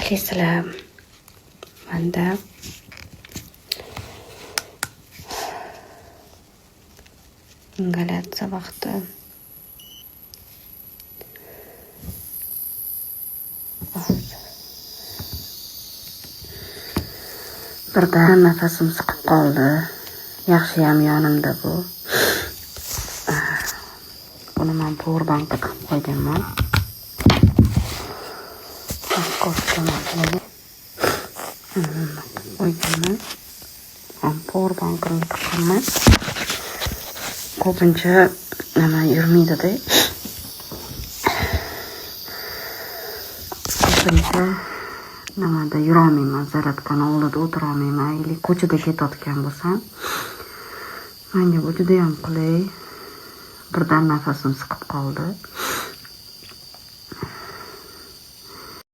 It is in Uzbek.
Qilaysizlar. Manda ingalyatsiya vaqti. Birdan nafasim siqib qoldi. Yaxshiyam yonimda bu. Buni men power bankga qilib qo'yganman. Qo'yganman. Power bankimni taqaman. Ko'pincha nima yurmaydi-da. Ko'pincha nimada yurolmayman, zaryadkani oldida o'tirolmayman. Yoki ko'chada ketayotgan bo'lsam, menga bu juda ham qulay. Birdan nafasim siqib qoldi.